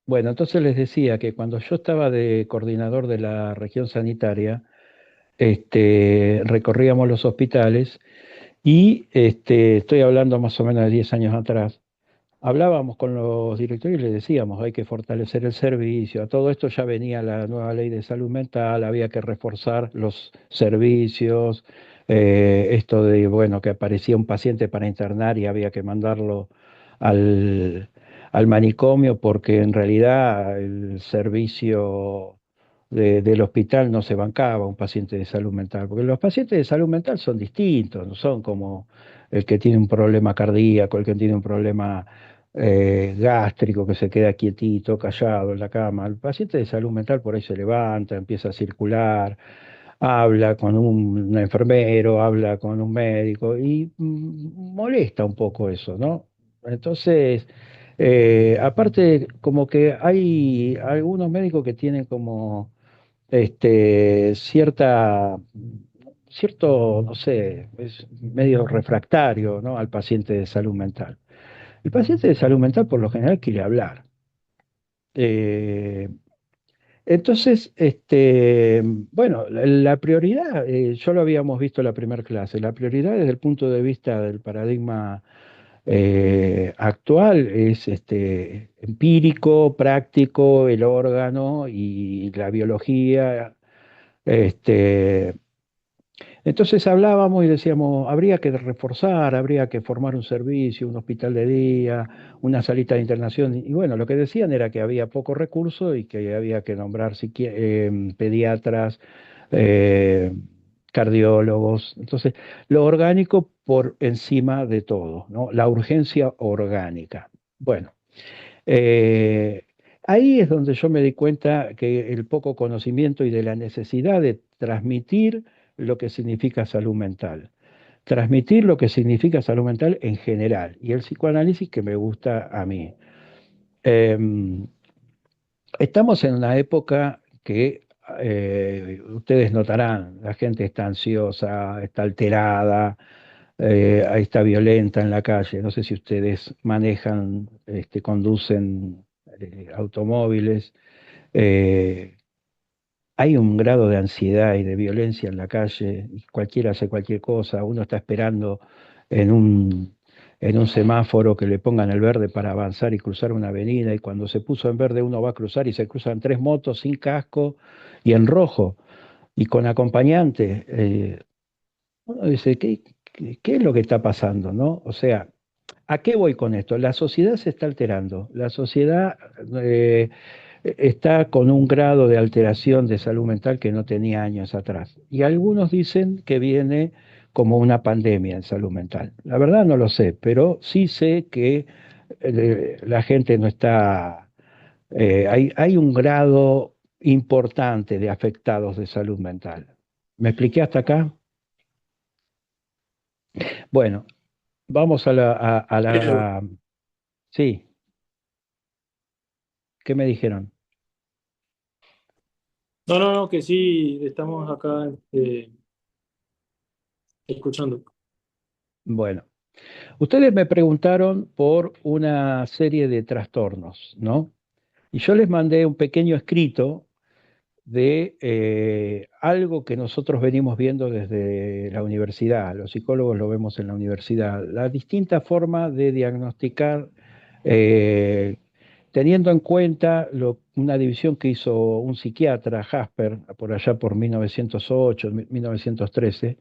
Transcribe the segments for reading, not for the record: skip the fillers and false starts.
Bueno, entonces les decía que cuando yo estaba de coordinador de la región sanitaria, recorríamos los hospitales y estoy hablando más o menos de 10 años atrás. Hablábamos con los directores y les decíamos, hay que fortalecer el servicio. A todo esto ya venía la nueva ley de salud mental, había que reforzar los servicios, esto de, bueno, que aparecía un paciente para internar y había que mandarlo al, al manicomio porque en realidad el servicio del hospital no se bancaba un paciente de salud mental, porque los pacientes de salud mental son distintos, no son como el que tiene un problema cardíaco, el que tiene un problema gástrico, que se queda quietito, callado en la cama. El paciente de salud mental por ahí se levanta, empieza a circular, habla con un enfermero, habla con un médico y molesta un poco eso, ¿no? Entonces, aparte, como que hay algunos médicos que tienen como cierto, no sé, es medio refractario, ¿no? Al paciente de salud mental. El paciente de salud mental por lo general quiere hablar. Eh, entonces, bueno, la prioridad, yo lo habíamos visto en la primera clase, la prioridad desde el punto de vista del paradigma actual es empírico, práctico, el órgano y la biología. Este, Entonces hablábamos y decíamos, habría que reforzar, habría que formar un servicio, un hospital de día, una salita de internación. Y bueno, lo que decían era que había poco recurso y que había que nombrar pediatras, eh, cardiólogos. Entonces, lo orgánico por encima de todo, ¿no? La urgencia orgánica. Bueno, eh, ahí es donde yo me di cuenta que el poco conocimiento y de la necesidad de transmitir lo que significa salud mental, transmitir lo que significa salud mental en general y el psicoanálisis que me gusta a mí. Em, Estamos en una época que ustedes notarán, la gente está ansiosa, está alterada, está violenta en la calle. No sé si ustedes manejan, conducen automóviles. eh, Hay un grado de ansiedad y de violencia en la calle, y cualquiera hace cualquier cosa, uno está esperando en en un semáforo que le pongan el verde para avanzar y cruzar una avenida, y cuando se puso en verde uno va a cruzar y se cruzan tres motos sin casco y en rojo y con acompañante. Uno dice, ¿qué es lo que está pasando, no? O sea, ¿a qué voy con esto? La sociedad se está alterando, la sociedad está con un grado de alteración de salud mental que no tenía años atrás. Y algunos dicen que viene como una pandemia en salud mental. La verdad no lo sé, pero sí sé que la gente no está, hay un grado importante de afectados de salud mental. ¿Me expliqué hasta acá? Bueno, vamos a la... Sí, ¿qué me dijeron? No, no, no, que sí, estamos acá escuchando. Bueno, ustedes me preguntaron por una serie de trastornos, ¿no? Y yo les mandé un pequeño escrito de algo que nosotros venimos viendo desde la universidad, los psicólogos lo vemos en la universidad, la distinta forma de diagnosticar, eh, teniendo en cuenta una división que hizo un psiquiatra, Jasper, por allá por 1908, 1913,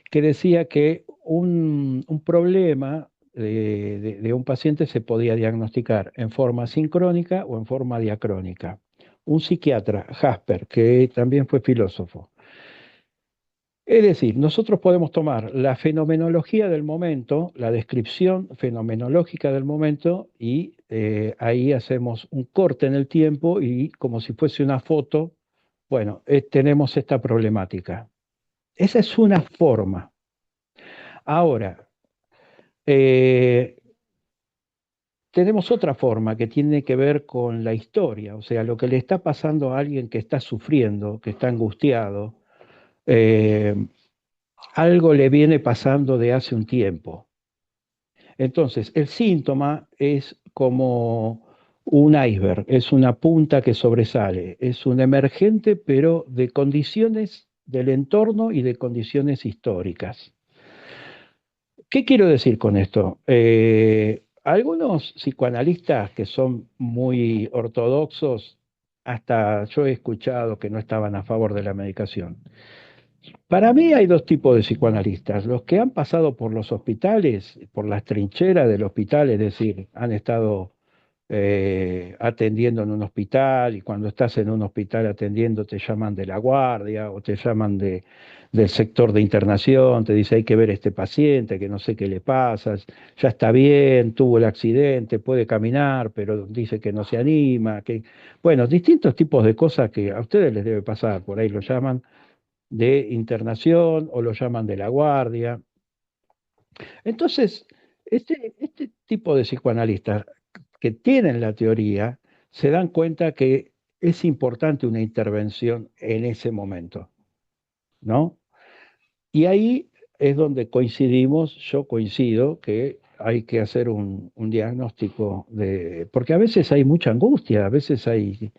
que decía que un problema de un paciente se podía diagnosticar en forma sincrónica o en forma diacrónica. Un psiquiatra, Jasper, que también fue filósofo. Es decir, nosotros podemos tomar la fenomenología del momento, la descripción fenomenológica del momento, y ahí hacemos un corte en el tiempo y como si fuese una foto, bueno, tenemos esta problemática. Esa es una forma. Ahora, Eh, tenemos otra forma que tiene que ver con la historia, o sea, lo que le está pasando a alguien que está sufriendo, que está angustiado, eh, algo le viene pasando de hace un tiempo. Entonces, el síntoma es como un iceberg, es una punta que sobresale, es un emergente, pero de condiciones del entorno y de condiciones históricas. ¿Qué quiero decir con esto? Algunos psicoanalistas que son muy ortodoxos, hasta yo he escuchado que no estaban a favor de la medicación. Para mí hay dos tipos de psicoanalistas, los que han pasado por los hospitales, por las trincheras del hospital, es decir, han estado atendiendo en un hospital y cuando estás en un hospital atendiendo te llaman de la guardia o te llaman del sector de internación, te dice hay que ver a este paciente, que no sé qué le pasa, ya está bien, tuvo el accidente, puede caminar, pero dice que no se anima, que, bueno, distintos tipos de cosas que a ustedes les debe pasar, por ahí lo llaman de internación o lo llaman de la guardia. Entonces, este tipo de psicoanalistas que tienen la teoría se dan cuenta que es importante una intervención en ese momento, ¿no? Y ahí es donde coincidimos, yo coincido que hay que hacer un diagnóstico porque a veces hay mucha angustia, a veces hay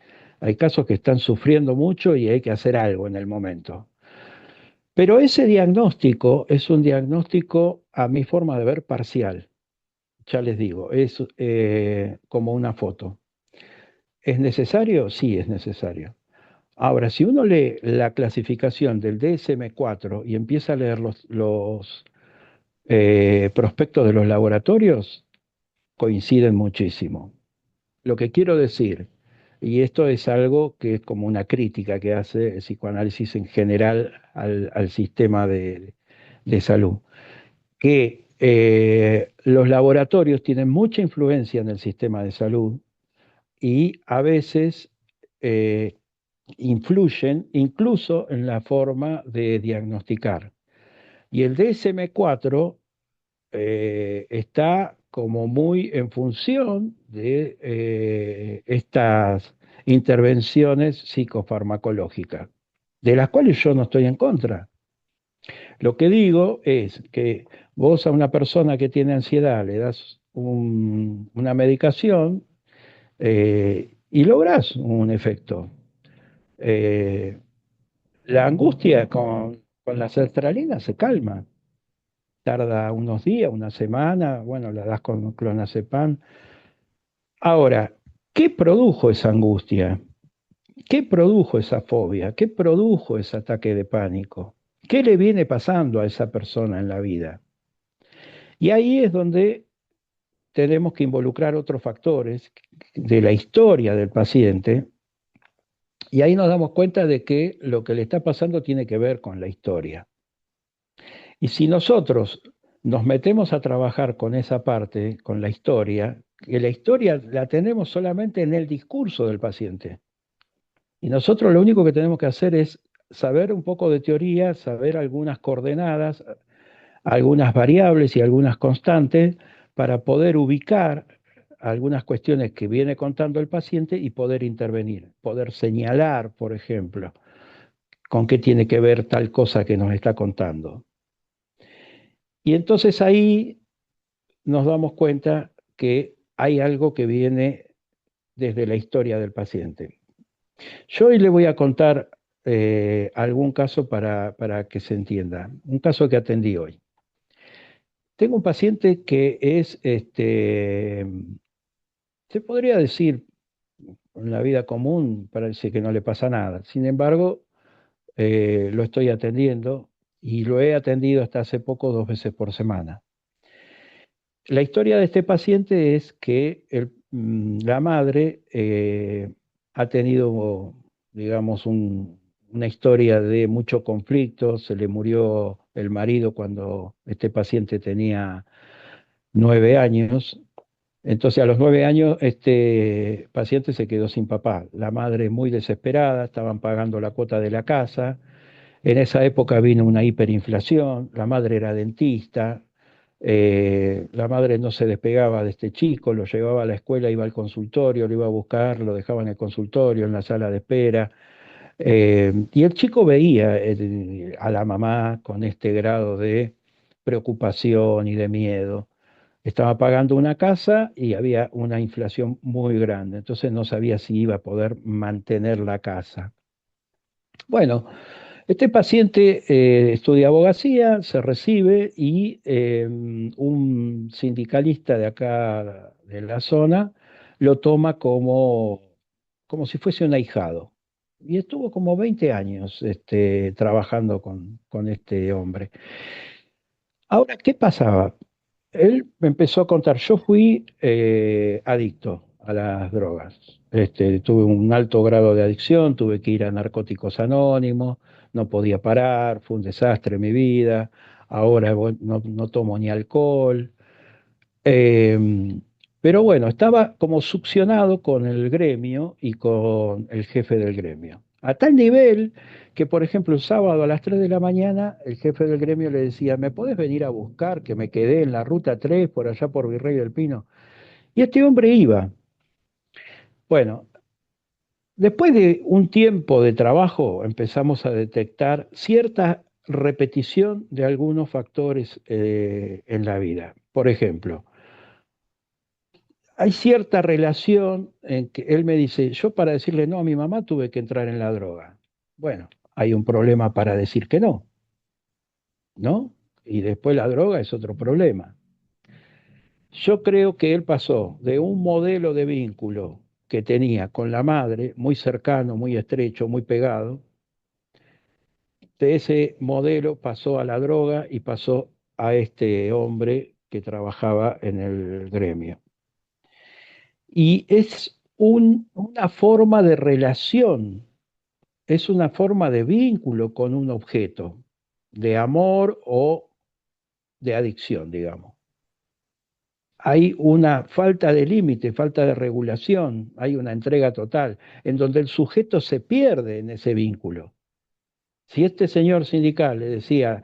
casos que están sufriendo mucho y hay que hacer algo en el momento. Pero ese diagnóstico es un diagnóstico, a mi forma de ver, parcial. Ya les digo, es como una foto. ¿Es necesario? Sí, es necesario. Ahora, si uno lee la clasificación del DSM-4 y empieza a leer los prospectos de los laboratorios, coinciden muchísimo. Lo que quiero decir, y esto es algo que es como una crítica que hace el psicoanálisis en general al sistema de salud, que los laboratorios tienen mucha influencia en el sistema de salud y a veces eh, influyen incluso en la forma de diagnosticar. Y el DSM-4 está como muy en función de estas intervenciones psicofarmacológicas, de las cuales yo no estoy en contra. Lo que digo es que vos a una persona que tiene ansiedad le das una medicación y lográs un efecto. Eh, la angustia con la sertralina se calma, tarda unos días, una semana, bueno, la das con clonazepam. Ahora, ¿qué produjo esa angustia? ¿Qué produjo esa fobia? ¿Qué produjo ese ataque de pánico? ¿Qué le viene pasando a esa persona en la vida? Y ahí es donde tenemos que involucrar otros factores de la historia del paciente y ahí nos damos cuenta de que lo que le está pasando tiene que ver con la historia. Y si nosotros nos metemos a trabajar con esa parte, con la historia, que la historia la tenemos solamente en el discurso del paciente. Y nosotros lo único que tenemos que hacer es saber un poco de teoría, saber algunas coordenadas, algunas variables y algunas constantes para poder ubicar algunas cuestiones que viene contando el paciente y poder intervenir, poder señalar, por ejemplo, con qué tiene que ver tal cosa que nos está contando. Y entonces ahí nos damos cuenta que hay algo que viene desde la historia del paciente. Yo hoy le voy a contar algún caso para que se entienda, un caso que atendí hoy. Tengo un paciente que es, se podría decir, en la vida común parece que no le pasa nada. Sin embargo, lo estoy atendiendo y lo he atendido hasta hace poco 2 veces por semana. La historia de este paciente es que la madre ha tenido, digamos, una historia de mucho conflicto. Se le murió el marido cuando este paciente tenía 9 años. Entonces, a los 9 años, este paciente se quedó sin papá. La madre muy desesperada, estaban pagando la cuota de la casa. En esa época vino una hiperinflación, la madre era dentista, la madre no se despegaba de este chico, lo llevaba a la escuela, iba al consultorio, lo iba a buscar, lo dejaba en el consultorio, en la sala de espera. Y el chico veía a la mamá con este grado de preocupación y de miedo. Estaba pagando una casa y había una inflación muy grande, entonces no sabía si iba a poder mantener la casa. Bueno, este paciente estudia abogacía, se recibe y un sindicalista de acá, de la zona, lo toma como si fuese un ahijado. Y estuvo como 20 años trabajando con este hombre. Ahora, ¿qué pasaba? Él me empezó a contar, yo fui adicto a las drogas. Tuve un alto grado de adicción, tuve que ir a Narcóticos Anónimos, no podía parar, fue un desastre mi vida. Ahora no tomo ni alcohol. Eh, pero bueno, estaba como succionado con el gremio y con el jefe del gremio. A tal nivel que, por ejemplo, el sábado a las 3 de la mañana, el jefe del gremio le decía, ¿me podés venir a buscar? Que me quedé en la ruta 3 por allá por Virrey del Pino. Y este hombre iba. Bueno, después de un tiempo de trabajo empezamos a detectar cierta repetición de algunos factores en la vida. Por ejemplo, hay cierta relación en que él me dice, yo para decirle no a mi mamá tuve que entrar en la droga. Bueno, hay un problema para decir que no, ¿no? Y después la droga es otro problema. Yo creo que él pasó de un modelo de vínculo que tenía con la madre, muy cercano, muy estrecho, muy pegado, de ese modelo pasó a la droga y pasó a este hombre que trabajaba en el gremio. Y es una forma de relación, es una forma de vínculo con un objeto, de amor o de adicción, digamos. Hay una falta de límite, falta de regulación, hay una entrega total, en donde el sujeto se pierde en ese vínculo. Si este señor sindical le decía,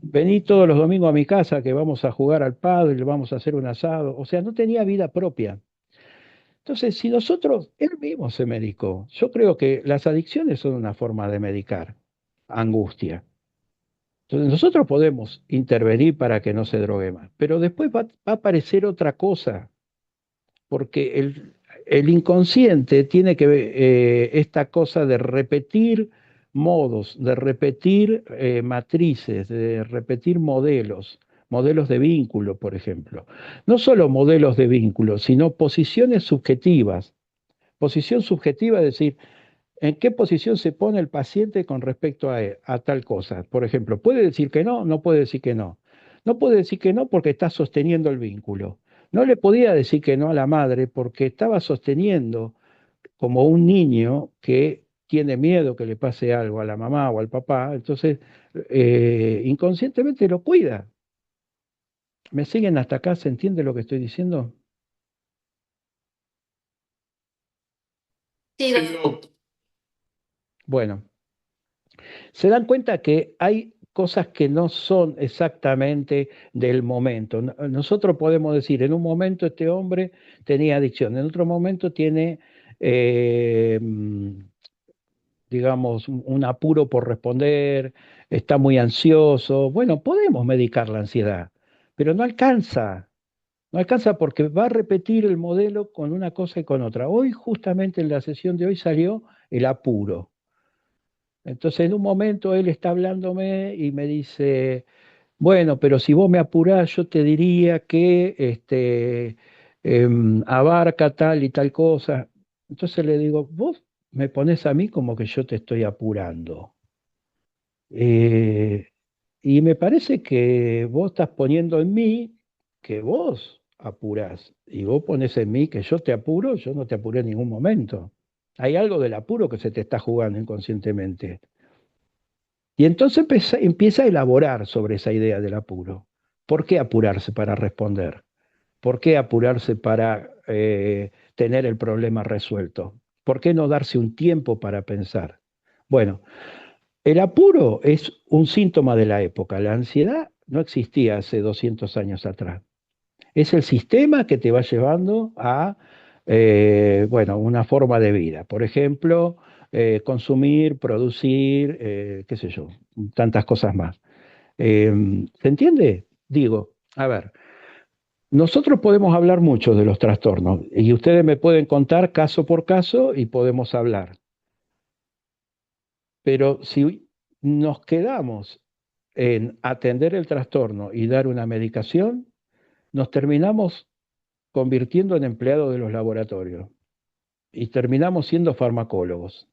vení todos los domingos a mi casa que vamos a jugar al pádel, vamos a hacer un asado, o sea, no tenía vida propia. Entonces, si nosotros, él mismo se medicó, yo creo que las adicciones son una forma de medicar angustia. Entonces, nosotros podemos intervenir para que no se drogue más, pero después va a aparecer otra cosa, porque el inconsciente tiene que esta cosa de repetir modos, de repetir matrices, de repetir modelos, modelos de vínculo, por ejemplo. No solo modelos de vínculo, sino posiciones subjetivas. Posición subjetiva es decir, ¿en qué posición se pone el paciente con respecto a tal cosa? Por ejemplo, ¿puede decir que no? No puede decir que no. No puede decir que no porque está sosteniendo el vínculo. No le podía decir que no a la madre porque estaba sosteniendo como un niño que tiene miedo que le pase algo a la mamá o al papá, entonces inconscientemente lo cuida. ¿Me siguen hasta acá? ¿Se entiende lo que estoy diciendo? Sí, doctor. Bueno, se dan cuenta que hay cosas que no son exactamente del momento. Nosotros podemos decir, en un momento este hombre tenía adicción, en otro momento tiene, eh, mm, digamos, un apuro por responder, está muy ansioso. Bueno, podemos medicar la ansiedad, pero no alcanza. No alcanza porque va a repetir el modelo con una cosa y con otra. Hoy, justamente en la sesión de hoy, salió el apuro. Entonces, en un momento él está hablándome y me dice, bueno, pero si vos me apurás, yo te diría que abarca tal y tal cosa. Entonces le digo, vos me pones a mí como que yo te estoy apurando. Eh, y me parece que vos estás poniendo en mí que vos apurás. Y vos pones en mí que yo te apuro, yo no te apuré en ningún momento. Hay algo del apuro que se te está jugando inconscientemente. Y entonces empieza a elaborar sobre esa idea del apuro. ¿Por qué apurarse para responder? ¿Por qué apurarse para tener el problema resuelto? ¿Por qué no darse un tiempo para pensar? Bueno, el apuro es un síntoma de la época. La ansiedad no existía hace 200 años atrás. Es el sistema que te va llevando a, bueno, una forma de vida. Por ejemplo, consumir, producir, qué sé yo, tantas cosas más. ¿Se entiende? Digo, a ver, Nosotros podemos hablar mucho de los trastornos y ustedes me pueden contar caso por caso y podemos hablar. Pero si nos quedamos en atender el trastorno y dar una medicación, nos terminamos convirtiendo en empleados de los laboratorios y terminamos siendo farmacólogos.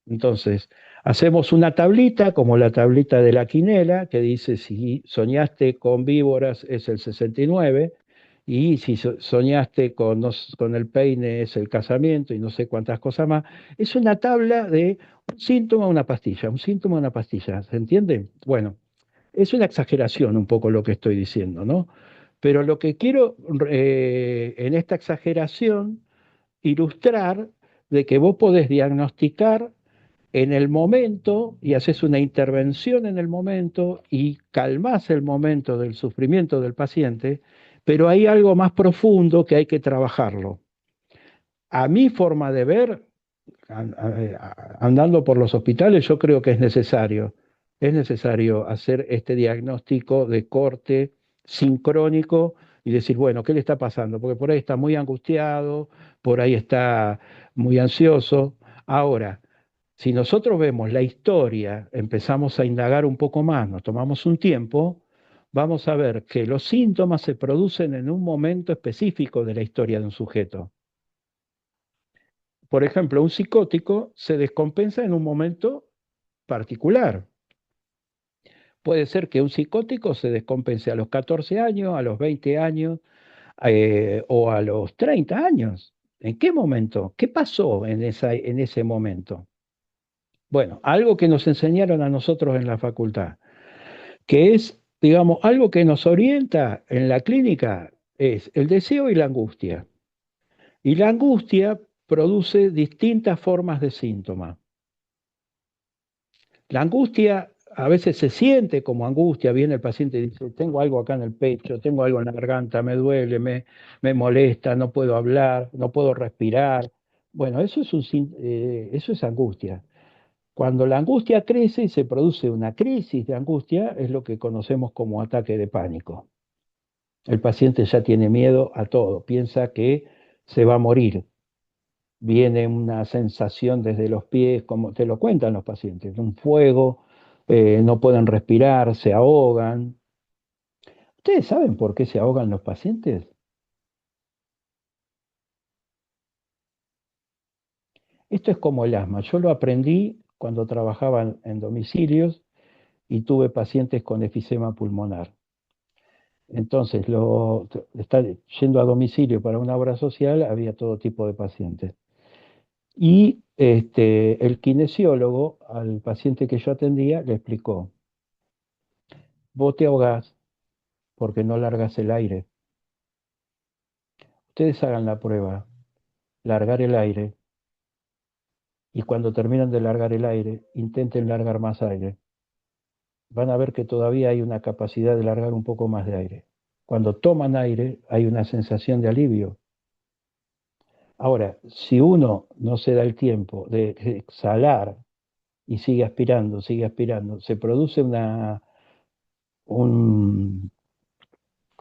Entonces, hacemos una tablita, como la tablita de la quinela, que dice si soñaste con víboras es el 69, y si soñaste con, con el peine es el casamiento, y no sé cuántas cosas más. Es una tabla de un síntoma, una pastilla, un síntoma, una pastilla. ¿Se entiende? Bueno, es una exageración un poco lo que estoy diciendo, ¿no? Pero lo que quiero en esta exageración ilustrar de que vos podés diagnosticar en el momento y haces una intervención en el momento y calmás el momento del sufrimiento del paciente, pero hay algo más profundo que hay que trabajarlo. A mi forma de ver, andando por los hospitales, yo creo que es necesario hacer este diagnóstico de corte sincrónico y decir, bueno, ¿qué le está pasando? Porque por ahí está muy angustiado, por ahí está muy ansioso. Ahora, si nosotros vemos la historia, empezamos a indagar un poco más, nos tomamos un tiempo, vamos a ver que los síntomas se producen en un momento específico de la historia de un sujeto. Por ejemplo, un psicótico se descompensa en un momento particular. Puede ser que un psicótico se descompense a los 14 años, a los 20 años o a los 30 años. ¿En qué momento? ¿Qué pasó en ese momento? Bueno, algo que nos enseñaron a nosotros en la facultad, que es, digamos, algo que nos orienta en la clínica, es el deseo y la angustia. Y la angustia produce distintas formas de síntomas. La angustia a veces se siente como angustia, viene el paciente y dice, tengo algo acá en el pecho, tengo algo en la garganta, me duele, me molesta, no puedo hablar, no puedo respirar. Bueno, eso es angustia. Cuando la angustia crece y se produce una crisis de angustia, es lo que conocemos como ataque de pánico. El paciente ya tiene miedo a todo, piensa que se va a morir. Viene una sensación desde los pies, como te lo cuentan los pacientes, un fuego, no pueden respirar, se ahogan. ¿Ustedes saben por qué se ahogan los pacientes? Esto es como el asma. Yo lo aprendí cuando trabajaba en domicilios y tuve pacientes con efisema pulmonar. Entonces, está yendo a domicilio para una obra social, había todo tipo de pacientes. Y el kinesiólogo al paciente que yo atendía le explicó, vos te ahogás porque no largas el aire. Ustedes hagan la prueba, largar el aire, y cuando terminan de largar el aire, intenten largar más aire. Van a ver que todavía hay una capacidad de largar un poco más de aire. Cuando toman aire, hay una sensación de alivio. Ahora, si uno no se da el tiempo de exhalar y sigue aspirando, se produce un,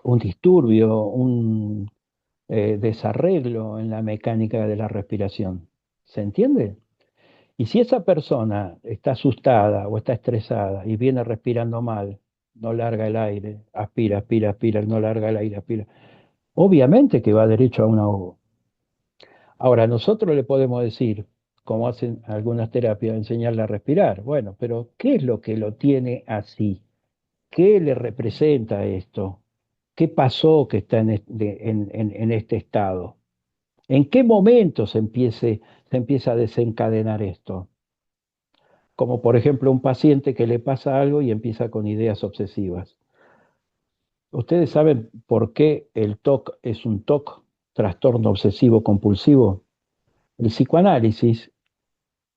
un disturbio, un desarreglo en la mecánica de la respiración. ¿Se entiende? Y si esa persona está asustada o está estresada y viene respirando mal, no larga el aire, aspira, aspira, aspira, no larga el aire, aspira, obviamente que va derecho a un ahogo. Ahora, nosotros le podemos decir, como hacen algunas terapias, enseñarle a respirar. Bueno, pero ¿qué es lo que lo tiene así? ¿Qué le representa esto? ¿Qué pasó que está en este estado? ¿En qué momento se empieza a desencadenar esto? Como por ejemplo un paciente que le pasa algo y empieza con ideas obsesivas. ¿Ustedes saben por qué el TOC es un TOC, trastorno obsesivo compulsivo? El psicoanálisis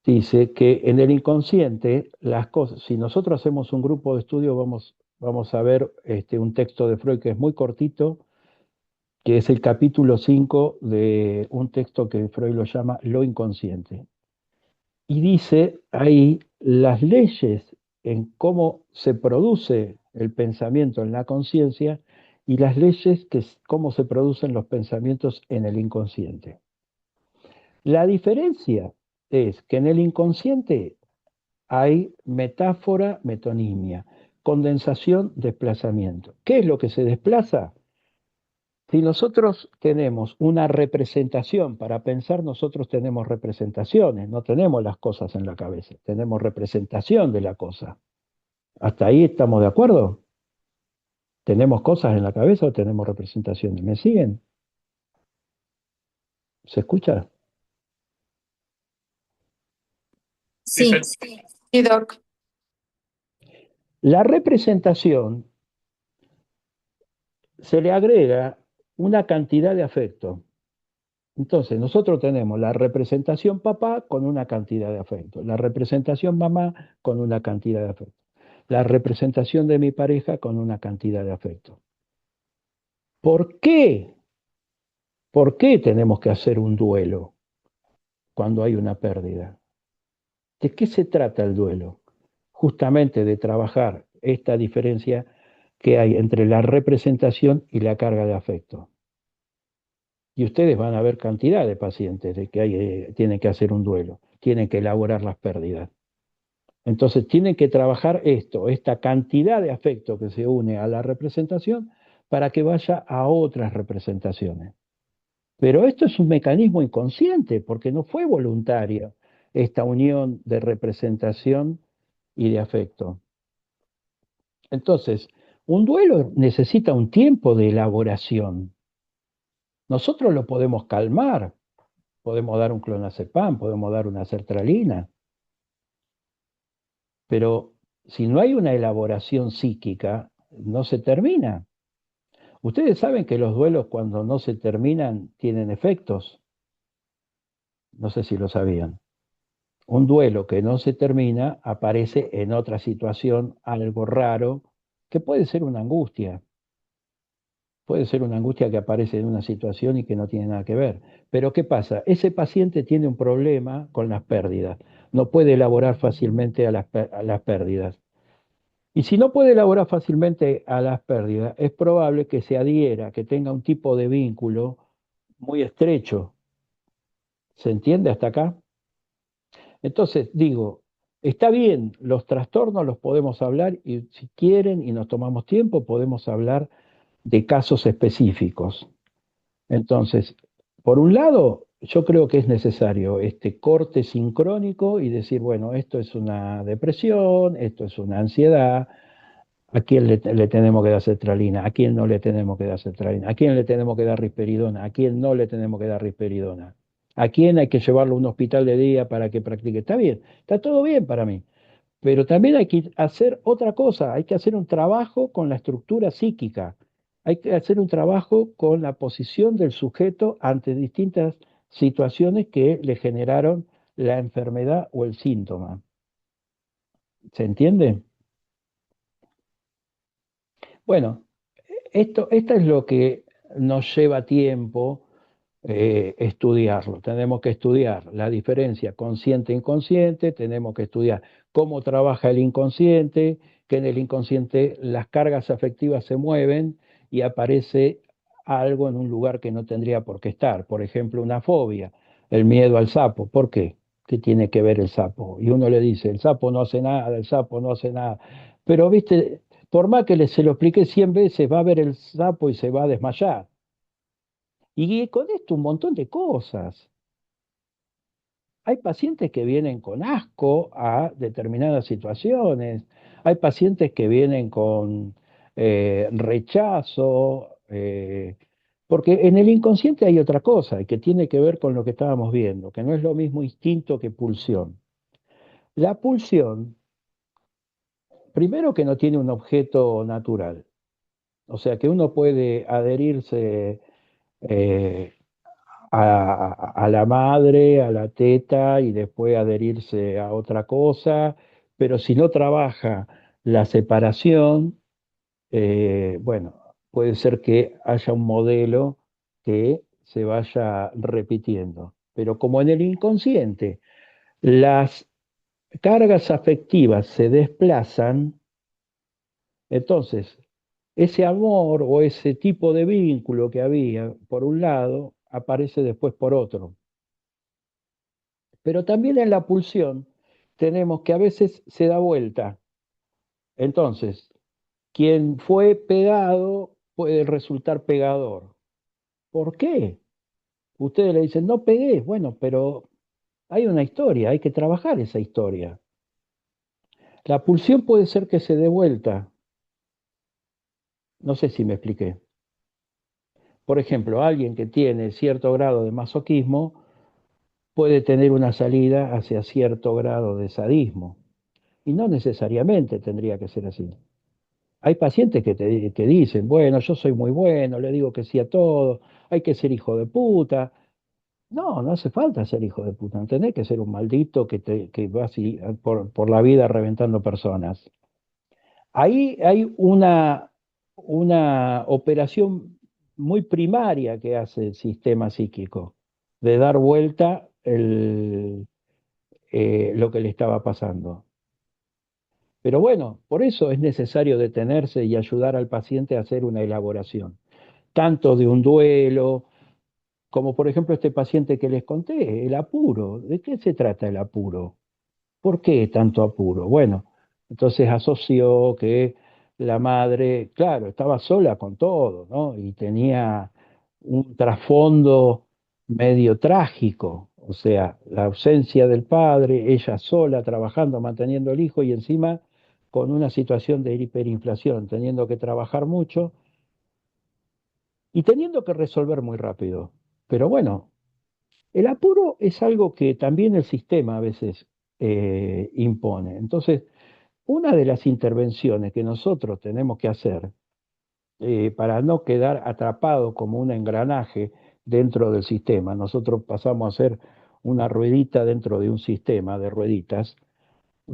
dice que en el inconsciente las cosas, si nosotros hacemos un grupo de estudio, vamos a ver un texto de Freud que es muy cortito, que es el capítulo 5 de un texto que Freud lo llama Lo inconsciente. Y dice ahí las leyes en cómo se produce el pensamiento en la conciencia y las leyes que cómo se producen los pensamientos en el inconsciente. La diferencia es que en el inconsciente hay metáfora, metonimia, condensación, desplazamiento. ¿Qué es lo que se desplaza? Si nosotros tenemos una representación, para pensar nosotros tenemos representaciones, no tenemos las cosas en la cabeza, tenemos representación de la cosa. ¿Hasta ahí estamos de acuerdo? ¿Tenemos cosas en la cabeza o tenemos representaciones? ¿Me siguen? ¿Se escucha? Sí, Sí, sí, Doc. La representación se le agrega una cantidad de afecto. Entonces, nosotros tenemos la representación papá con una cantidad de afecto, la representación mamá con una cantidad de afecto, la representación de mi pareja con una cantidad de afecto. ¿Por qué? ¿Por qué tenemos que hacer un duelo cuando hay una pérdida? ¿De qué se trata el duelo? Justamente de trabajar esta diferencia que hay entre la representación y la carga de afecto. Y ustedes van a ver cantidad de pacientes de que tienen que hacer un duelo, tienen que elaborar las pérdidas. Entonces tienen que trabajar esto, esta cantidad de afecto que se une a la representación para que vaya a otras representaciones. Pero esto es un mecanismo inconsciente porque no fue voluntaria esta unión de representación y de afecto. Entonces, un duelo necesita un tiempo de elaboración. Nosotros lo podemos calmar, podemos dar un clonazepam, podemos dar una sertralina, pero si no hay una elaboración psíquica, no se termina. Ustedes saben que los duelos cuando no se terminan tienen efectos. No sé si lo sabían. Un duelo que no se termina aparece en otra situación, algo raro, que puede ser una angustia. Puede ser una angustia que aparece en una situación y que no tiene nada que ver. Pero ¿qué pasa? Ese paciente tiene un problema con las pérdidas. No puede elaborar fácilmente a las pérdidas. Y si no puede elaborar fácilmente a las pérdidas, es probable que se adhiera, que tenga un tipo de vínculo muy estrecho. ¿Se entiende hasta acá? Entonces, digo, está bien, los trastornos los podemos hablar y si quieren y nos tomamos tiempo, podemos hablar de casos específicos. Entonces, por un lado, yo creo que es necesario este corte sincrónico y decir, bueno, esto es una depresión, esto es una ansiedad, ¿a quién le tenemos que dar sertralina? ¿A quién no le tenemos que dar sertralina? ¿A quién le tenemos que dar risperidona? ¿A quién no le tenemos que dar risperidona? ¿A quién hay que llevarlo a un hospital de día para que practique? Está bien, está todo bien para mí. Pero también hay que hacer otra cosa, hay que hacer un trabajo con la estructura psíquica, hay que hacer un trabajo con la posición del sujeto ante distintas situaciones que le generaron la enfermedad o el síntoma. ¿Se entiende? Bueno, esto es lo que nos lleva tiempo estudiarlo. Tenemos que estudiar la diferencia consciente-inconsciente, tenemos que estudiar cómo trabaja el inconsciente, que en el inconsciente las cargas afectivas se mueven y aparece algo en un lugar que no tendría por qué estar. Por ejemplo, una fobia, el miedo al sapo. ¿Por qué? ¿Qué tiene que ver el sapo? Y uno le dice, el sapo no hace nada, el sapo no hace nada. Pero, viste, por más que se lo expliqué 100 veces, va a ver el sapo y se va a desmayar. Y con esto un montón de cosas. Hay pacientes que vienen con asco a determinadas situaciones, hay pacientes que vienen con rechazo, porque en el inconsciente hay otra cosa que tiene que ver con lo que estábamos viendo, que no es lo mismo instinto que pulsión. La pulsión, primero que no tiene un objeto natural, o sea que uno puede adherirse eh, a la madre, a la teta y después adherirse a otra cosa, pero si no trabaja la separación, bueno, puede ser que haya un modelo que se vaya repitiendo. Pero como en el inconsciente las cargas afectivas se desplazan, entonces ese amor o ese tipo de vínculo que había por un lado aparece después por otro. Pero también en la pulsión tenemos que a veces se da vuelta. Entonces, quien fue pegado puede resultar pegador. ¿Por qué? Ustedes le dicen, no pegué, bueno, pero hay una historia, hay que trabajar esa historia. La pulsión puede ser que se dé vuelta. No sé si me expliqué. Por ejemplo, alguien que tiene cierto grado de masoquismo puede tener una salida hacia cierto grado de sadismo. Y no necesariamente tendría que ser así. Hay pacientes que dicen, bueno, yo soy muy bueno, le digo que sí a todo, hay que ser hijo de puta. No, no hace falta ser hijo de puta, no tenés que ser un maldito que va así por la vida reventando personas. Ahí hay una operación muy primaria que hace el sistema psíquico, de dar vuelta lo que le estaba pasando. Pero bueno, por eso es necesario detenerse y ayudar al paciente a hacer una elaboración, tanto de un duelo, como por ejemplo este paciente que les conté, el apuro. ¿De qué se trata el apuro? ¿Por qué tanto apuro? Bueno, entonces asoció que la madre, claro, estaba sola con todo, ¿no? Y tenía un trasfondo medio trágico, o sea, la ausencia del padre, ella sola trabajando, manteniendo el hijo y encima con una situación de hiperinflación, teniendo que trabajar mucho y teniendo que resolver muy rápido. Pero bueno, el apuro es algo que también el sistema a veces impone. Entonces, una de las intervenciones que nosotros tenemos que hacer para no quedar atrapado como un engranaje dentro del sistema, nosotros pasamos a ser una ruedita dentro de un sistema de rueditas.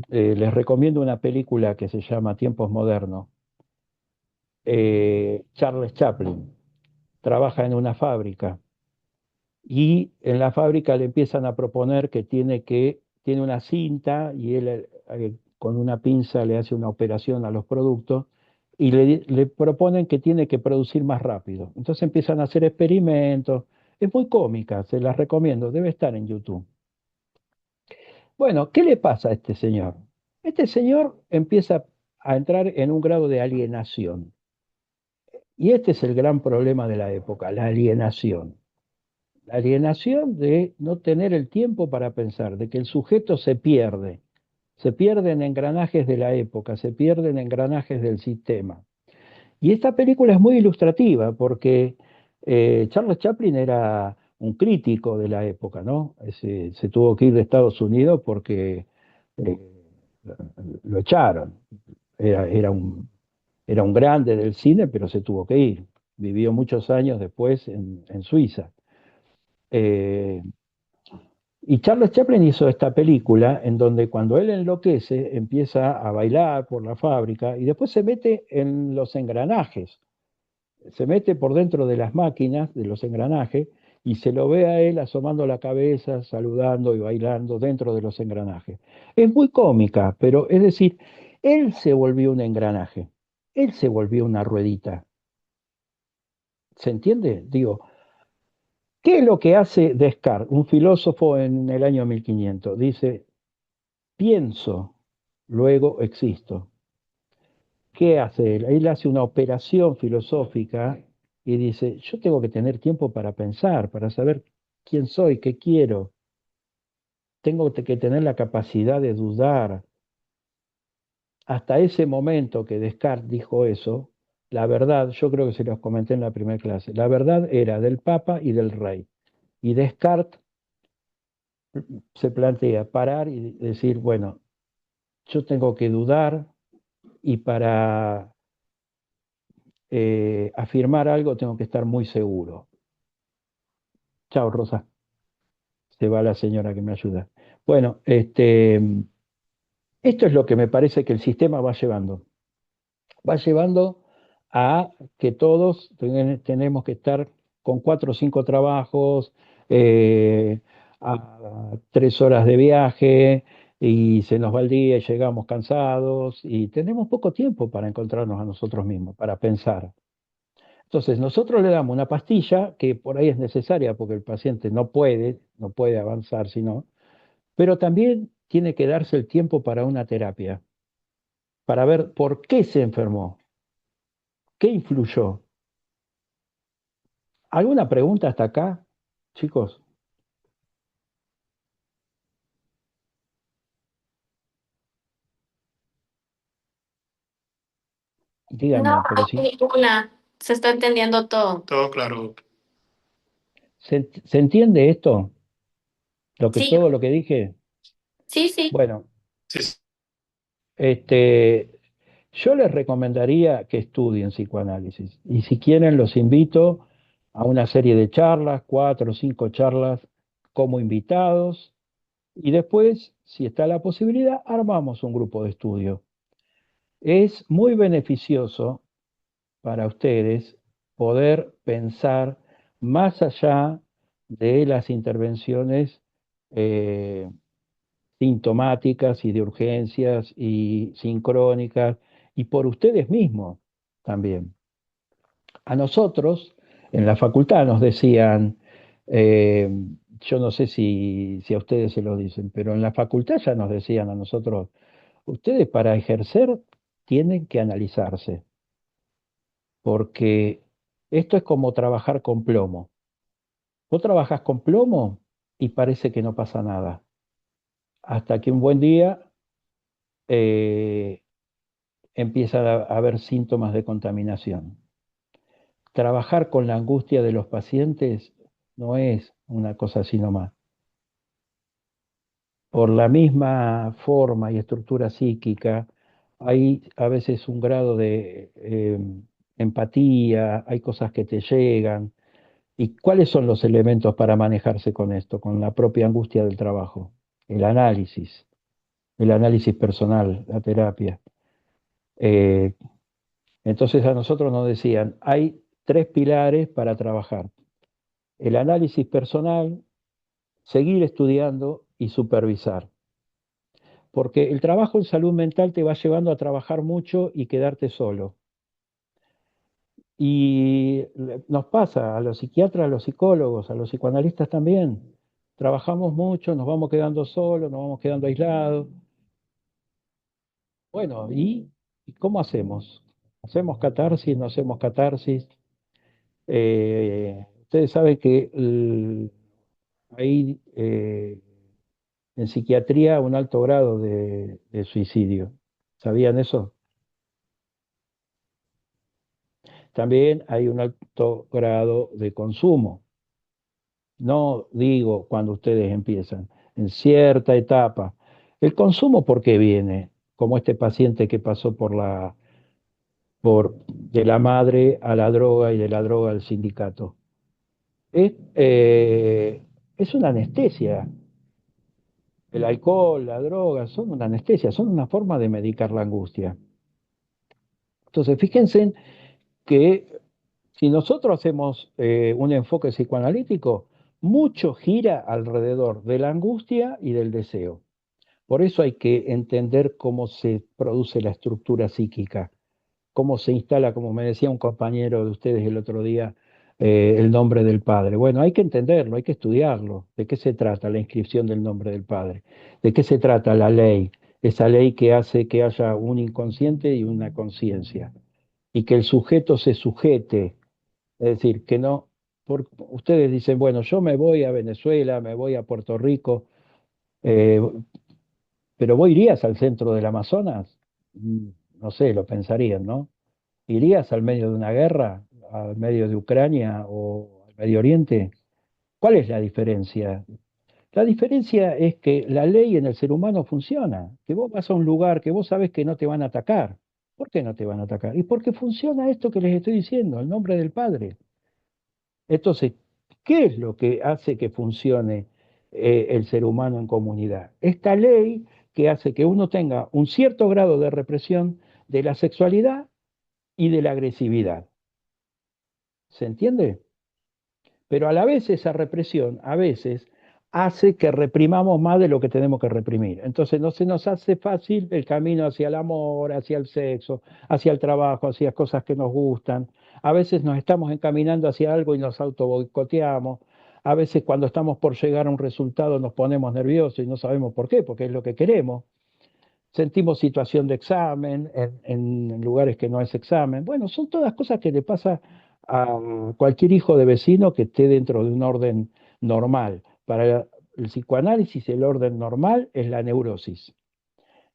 Les recomiendo una película que se llama Tiempos Modernos. Charles Chaplin trabaja en una fábrica y en la fábrica le empiezan a proponer que tiene una cinta y él con una pinza le hace una operación a los productos y le proponen que tiene que producir más rápido. Entonces empiezan a hacer experimentos. Es muy cómica, se las recomiendo, debe estar en YouTube. Bueno, ¿qué le pasa a este señor? Este señor empieza a entrar en un grado de alienación. Y este es el gran problema de la época, la alienación. La alienación de no tener el tiempo para pensar, de que el sujeto se pierde en engranajes de la época, se pierde en engranajes del sistema. Y esta película es muy ilustrativa porque Charles Chaplin era un crítico de la época, ¿no? Se tuvo que ir de Estados Unidos porque eh, lo echaron. Era, era un, era un grande del cine, pero se tuvo que ir. Vivió muchos años después en Suiza. Eh, Y Charles Chaplin hizo esta película en donde cuando él enloquece empieza a bailar por la fábrica y después se mete en los engranajes, se mete por dentro de las máquinas, de los engranajes, y se lo ve a él asomando la cabeza, saludando y bailando dentro de los engranajes. Es muy cómica, pero es decir, él se volvió un engranaje, él se volvió una ruedita. ¿Se entiende? Digo, ¿qué es lo que hace Descartes, un filósofo en el año 1500? Dice, pienso, luego existo. ¿Qué hace él? Él hace una operación filosófica y dice, yo tengo que tener tiempo para pensar, para saber quién soy, qué quiero. Tengo que tener la capacidad de dudar. Hasta ese momento que Descartes dijo eso, la verdad, yo creo que se los comenté en la primera clase, la verdad era del Papa y del Rey. Y Descartes se plantea parar y decir, bueno, yo tengo que dudar y para afirmar algo tengo que estar muy seguro. Chao, Rosa. Se va la señora que me ayuda. Bueno, esto es lo que me parece que el sistema va llevando. Va llevando a que todos tenemos que estar con 4 o 5 trabajos, a 3 horas de viaje, y se nos va el día y llegamos cansados y tenemos poco tiempo para encontrarnos a nosotros mismos, para pensar. Entonces, nosotros le damos una pastilla que por ahí es necesaria porque el paciente no puede avanzar si no, pero también tiene que darse el tiempo para una terapia, para ver por qué se enfermó, qué influyó. ¿Alguna pregunta hasta acá, chicos? No, Díganme, pero sí, ninguna. Se está entendiendo todo. Todo claro. ¿se entiende esto? Sí, Todo lo que dije. sí, sí. Bueno, Sí, sí. este, yo les recomendaría que estudien psicoanálisis. Y si quieren, los invito a una serie de charlas, 4 o 5 charlas como invitados. Y después, si está la posibilidad, armamos un grupo de estudio. Es muy beneficioso para ustedes poder pensar más allá de las intervenciones eh, sintomáticas y de urgencias y sincrónicas, y por ustedes mismos también. A nosotros, en la facultad, nos decían, eh, yo no sé si a ustedes se lo dicen, pero en la facultad ya nos decían a nosotros, ustedes para ejercer tienen que analizarse, porque esto es como trabajar con plomo. Vos trabajás con plomo y parece que no pasa nada, hasta que un buen día eh, empieza a haber síntomas de contaminación. Trabajar con la angustia de los pacientes no es una cosa así nomás. Por la misma forma y estructura psíquica, hay a veces un grado de empatía, hay cosas que te llegan. ¿Y cuáles son los elementos para manejarse con esto, con la propia angustia del trabajo? El análisis personal, la terapia. Eh, entonces a nosotros nos decían, hay 3 pilares para trabajar: el análisis personal, seguir estudiando y supervisar. Porque el trabajo en salud mental te va llevando a trabajar mucho y quedarte solo. Y nos pasa a los psiquiatras, a los psicólogos, a los psicoanalistas también. Trabajamos mucho, nos vamos quedando solos, nos vamos quedando aislados. Bueno, ¿y cómo hacemos? ¿Hacemos catarsis? ¿No hacemos catarsis? Ustedes saben que hay en psiquiatría un alto grado de suicidio. ¿Sabían eso? También hay un alto grado de consumo. No digo cuando ustedes empiezan, en cierta etapa. ¿El consumo por qué viene? Como este paciente que pasó de la madre a la droga y de la droga al sindicato. Es, es una anestesia. El alcohol, la droga, son una anestesia, son una forma de medicar la angustia. Entonces, fíjense que si nosotros hacemos un enfoque psicoanalítico, mucho gira alrededor de la angustia y del deseo. Por eso hay que entender cómo se produce la estructura psíquica, cómo se instala, como me decía un compañero de ustedes el otro día, el nombre del Padre. Bueno, hay que entenderlo, hay que estudiarlo. ¿De qué se trata la inscripción del nombre del Padre? ¿De qué se trata la ley? Esa ley que hace que haya un inconsciente y una conciencia, y que el sujeto se sujete, es decir, que no, ustedes dicen, bueno, yo me voy a Venezuela, me voy a Puerto Rico, eh, pero ¿vos irías al centro del Amazonas? No sé, lo pensarían, ¿no? ¿Irías al medio de una guerra, al medio de Ucrania o al Medio Oriente? ¿Cuál es la diferencia? La diferencia es que la ley en el ser humano funciona, que vos vas a un lugar que vos sabés que no te van a atacar. ¿Por qué no te van a atacar? Y porque funciona esto que les estoy diciendo, el nombre del Padre. Entonces, ¿qué es lo que hace que funcione el ser humano en comunidad? Esta ley que hace que uno tenga un cierto grado de represión de la sexualidad y de la agresividad. ¿Se entiende? Pero a la vez esa represión, a veces, hace que reprimamos más de lo que tenemos que reprimir. Entonces no se nos hace fácil el camino hacia el amor, hacia el sexo, hacia el trabajo, hacia cosas que nos gustan. A veces nos estamos encaminando hacia algo y nos auto boicoteamos. A veces cuando estamos por llegar a un resultado nos ponemos nerviosos y no sabemos por qué, porque es lo que queremos. Sentimos situación de examen en lugares que no es examen. Bueno, son todas cosas que le pasa a cualquier hijo de vecino que esté dentro de un orden normal. Para el psicoanálisis el orden normal es la neurosis.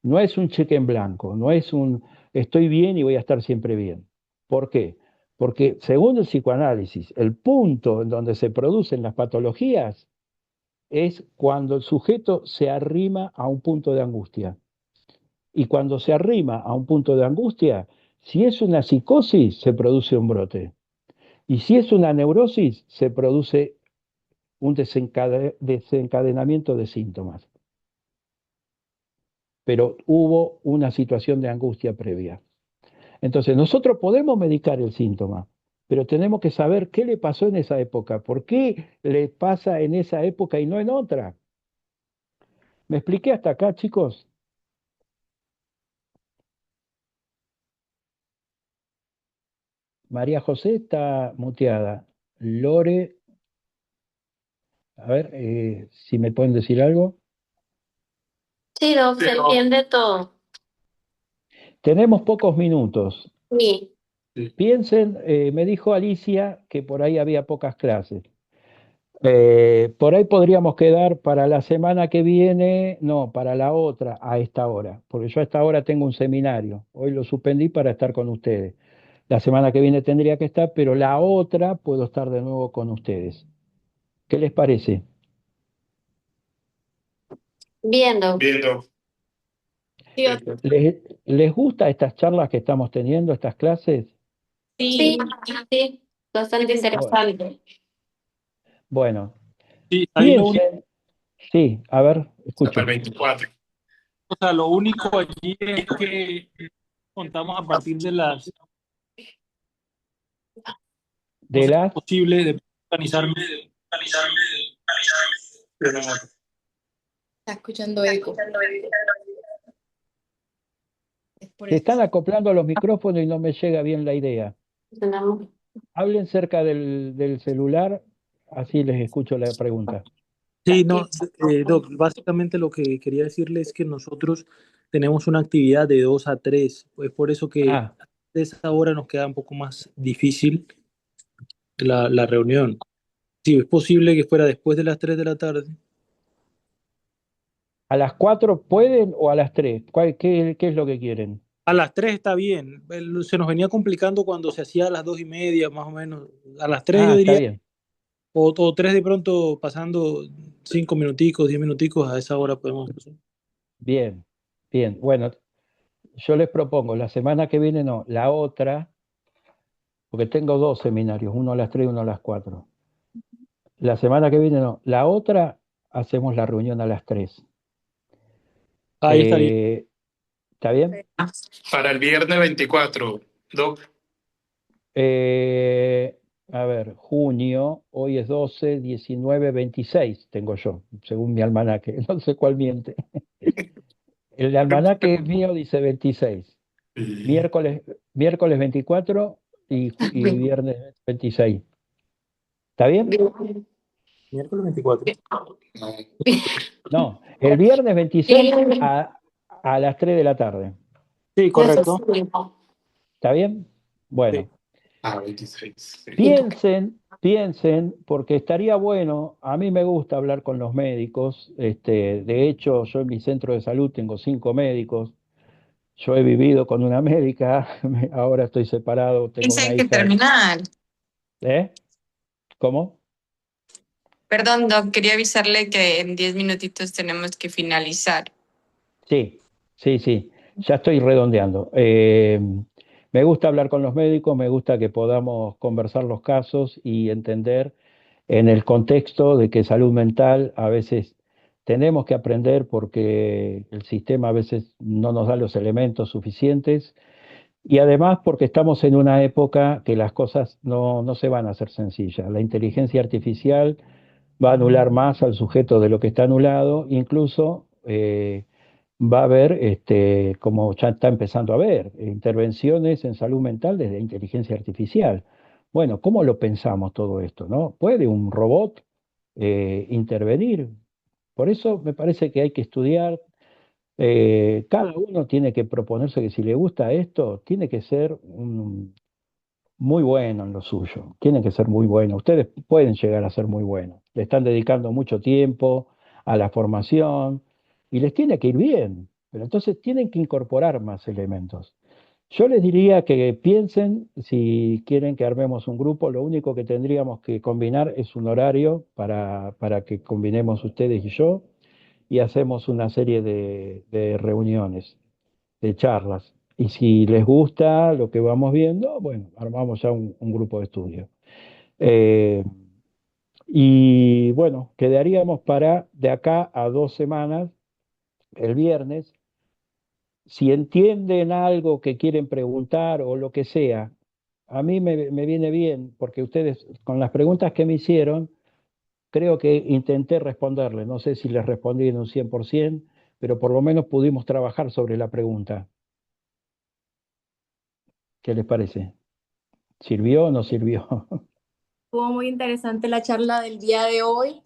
No es un cheque en blanco, no es un estoy bien y voy a estar siempre bien. ¿Por qué? Porque según el psicoanálisis, el punto en donde se producen las patologías es cuando el sujeto se arrima a un punto de angustia. Y cuando se arrima a un punto de angustia, si es una psicosis, se produce un brote. Y si es una neurosis, se produce un desencadenamiento de síntomas. Pero hubo una situación de angustia previa. Entonces, nosotros podemos medicar el síntoma, pero tenemos que saber qué le pasó en esa época, por qué le pasa en esa época y no en otra. ¿Me expliqué hasta acá, chicos? María José está muteada. Lore, a ver si me pueden decir algo. Sí, Doc, se entiende todo. Tenemos pocos minutos. Sí. Piensen, me dijo Alicia que por ahí había pocas clases. Por ahí podríamos quedar para la semana que viene, no, para la otra, a esta hora, porque yo a esta hora tengo un seminario. Hoy lo suspendí para estar con ustedes. La semana que viene tendría que estar, pero la otra puedo estar de nuevo con ustedes. ¿Qué les parece? Viendo. Viendo. Sí, ¿Les gusta estas charlas que estamos teniendo, estas clases? sí, sí, bastante interesante. Bueno, Sí, ahí lo único, piensen, sí, a ver, escucho. Hasta el 24. o sea, lo único allí es que contamos a partir de las, no De sé si es las, posible de organizarme. Está escuchando eco. Es por se eso. están acoplando a los micrófonos y no me llega bien la idea. Tenemos. Hablen cerca del celular, así les escucho la pregunta. Sí, no, Doc, básicamente lo que quería decirle es que nosotros tenemos una actividad de 2 a 3, pues por eso que Ah, de esa hora nos queda un poco más difícil la reunión. Si es posible que fuera después de las 3 de la tarde. ¿a las 4 pueden o a las 3? ¿Qué es lo que quieren? A las 3 está bien. Se nos venía complicando cuando se hacía a las 2:30, más o menos. A las 3 yo Ah, está diría, bien, o 3 de pronto pasando 5 minuticos, 10 minuticos, a esa hora podemos hacer. bien, bien. Bueno, yo les propongo, la semana que viene no, la otra, porque tengo dos seminarios, uno a las 3 y uno a las 4. La semana que viene no, la otra hacemos la reunión a las 3. Ahí estaría. ¿Está bien? Para el viernes 24, Doc. Eh, a ver, junio, hoy es 12, 19, 26 tengo yo, según mi almanaque, no sé cuál miente. El almanaque mío dice 26. Sí. Miércoles 24 y viernes 26. ¿Está bien? Miércoles 24. No. No, el viernes 26 a las 3 de la tarde. Sí, correcto. ¿Está bien? Sí. Bueno, 26. Sí. piensen, porque estaría bueno, a mí me gusta hablar con los médicos, de hecho yo en mi centro de salud tengo 5 médicos, yo he vivido con una médica, ahora estoy separado, tengo Dice una que hija, terminar. ¿eh? ¿Cómo? Perdón, Doc, quería avisarle que en 10 minutitos tenemos que finalizar. Sí, sí, sí, ya estoy redondeando. Me gusta hablar con los médicos, me gusta que podamos conversar los casos y entender en el contexto de que salud mental a veces tenemos que aprender porque el sistema a veces no nos da los elementos suficientes y además porque estamos en una época que las cosas no se van a hacer sencillas. La inteligencia artificial va a anular más al sujeto de lo que está anulado, incluso va a haber, como ya está empezando a haber, intervenciones en salud mental desde inteligencia artificial. Bueno, ¿cómo lo pensamos todo esto, no? ¿Puede un robot intervenir? Por eso me parece que hay que estudiar. Cada uno tiene que proponerse que si le gusta esto, tiene que ser muy bueno en lo suyo, tiene que ser muy bueno. Ustedes pueden llegar a ser muy buenos. Le están dedicando mucho tiempo a la formación y les tiene que ir bien, pero entonces tienen que incorporar más elementos. Yo les diría que piensen si quieren que armemos un grupo, lo único que tendríamos que combinar es un horario para que combinemos ustedes y yo y hacemos una serie de reuniones, de charlas. Y si les gusta lo que vamos viendo, bueno, armamos ya un grupo de estudio. Eh, y bueno, quedaríamos para de acá a 2 semanas, el viernes. Si entienden algo que quieren preguntar o lo que sea, a mí me viene bien, porque ustedes, con las preguntas que me hicieron, creo que intenté responderle. No sé si les respondí en un 100%, pero por lo menos pudimos trabajar sobre la pregunta. ¿Qué les parece? ¿Sirvió o no sirvió? Estuvo muy interesante la charla del día de hoy.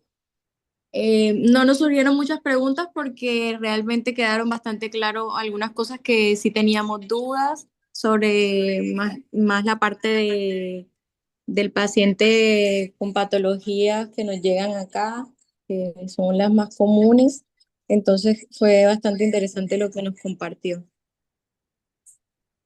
No nos surgieron muchas preguntas porque realmente quedaron bastante claro algunas cosas que sí teníamos dudas sobre más la parte del paciente con patologías que nos llegan acá, que son las más comunes. Entonces fue bastante interesante lo que nos compartió.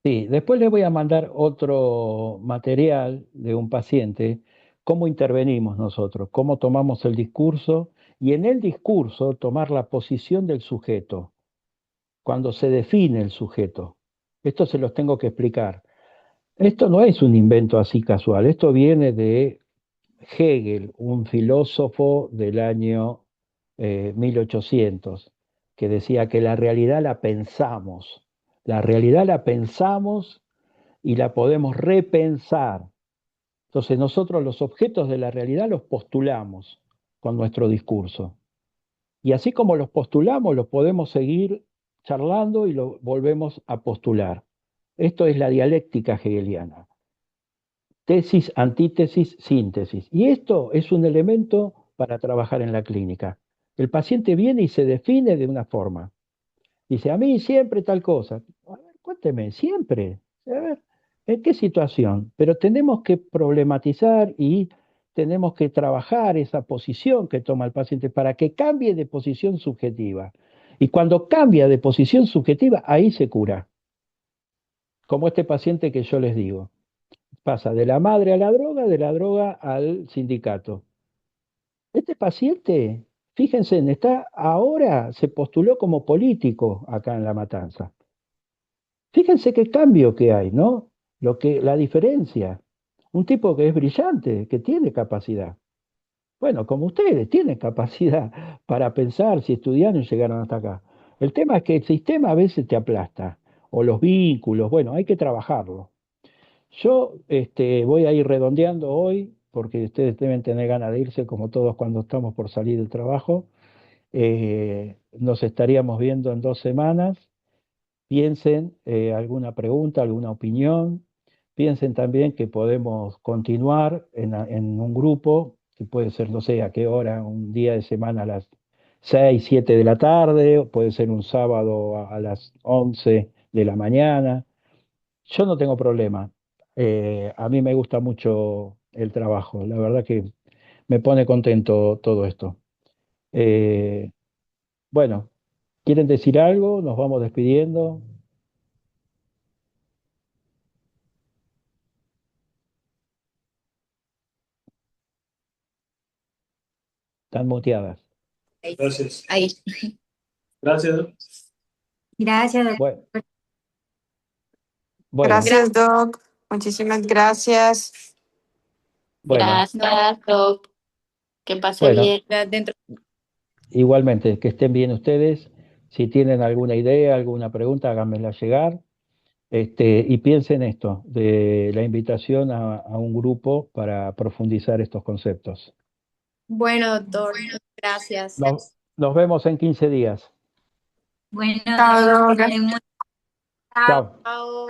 Sí, después les voy a mandar otro material de un paciente, cómo intervenimos nosotros, cómo tomamos el discurso y en el discurso tomar la posición del sujeto, cuando se define el sujeto. Esto se los tengo que explicar. Esto no es un invento así casual, esto viene de Hegel, un filósofo del año 1800, que decía que la realidad la pensamos y la podemos repensar. Entonces nosotros los objetos de la realidad los postulamos con nuestro discurso. Y así como los postulamos, los podemos seguir charlando y lo volvemos a postular. Esto es la dialéctica hegeliana. Tesis, antítesis, síntesis. Y esto es un elemento para trabajar en la clínica. El paciente viene y se define de una forma. Dice, a mí siempre tal cosa. A ver, cuénteme, siempre. A ver, ¿en qué situación? Pero tenemos que problematizar y tenemos que trabajar esa posición que toma el paciente para que cambie de posición subjetiva. Y cuando cambia de posición subjetiva, ahí se cura. Como este paciente que yo les digo. Pasa de la madre a la droga, de la droga al sindicato. Este paciente, fíjense, ahora se postuló como político acá en La Matanza. Fíjense qué cambio que hay, ¿no? La diferencia. Un tipo que es brillante, que tiene capacidad. Bueno, como ustedes, tienen capacidad para pensar si estudiaron y llegaron hasta acá. El tema es que el sistema a veces te aplasta, o los vínculos, bueno, hay que trabajarlo. Yo voy a ir redondeando hoy, porque ustedes deben tener ganas de irse, como todos cuando estamos por salir del trabajo. Nos estaríamos viendo en 2 semanas. Piensen alguna pregunta, alguna opinión. Piensen también que podemos continuar en un grupo, que puede ser, no sé a qué hora, un día de semana a las 6, 7 de la tarde, o puede ser un sábado a las 11 de la mañana. Yo no tengo problema. A mí me gusta mucho el trabajo. La verdad que me pone contento todo esto. Eh, bueno, ¿quieren decir algo? Nos vamos despidiendo. Están muteadas. Gracias. Ahí. Gracias. Gracias, doctor. Bueno, bueno, Gracias, Doc. Muchísimas gracias. bueno, Gracias, Doc. Que pase bueno, bien. Dentro igualmente, que estén bien ustedes. Si tienen alguna idea, alguna pregunta, háganmela llegar. Y piensen esto, de la invitación a un grupo para profundizar estos conceptos. Bueno, doctor, gracias. Nos vemos en 15 días. Bueno, Chao, que Doc. estén muy Chao. Chao.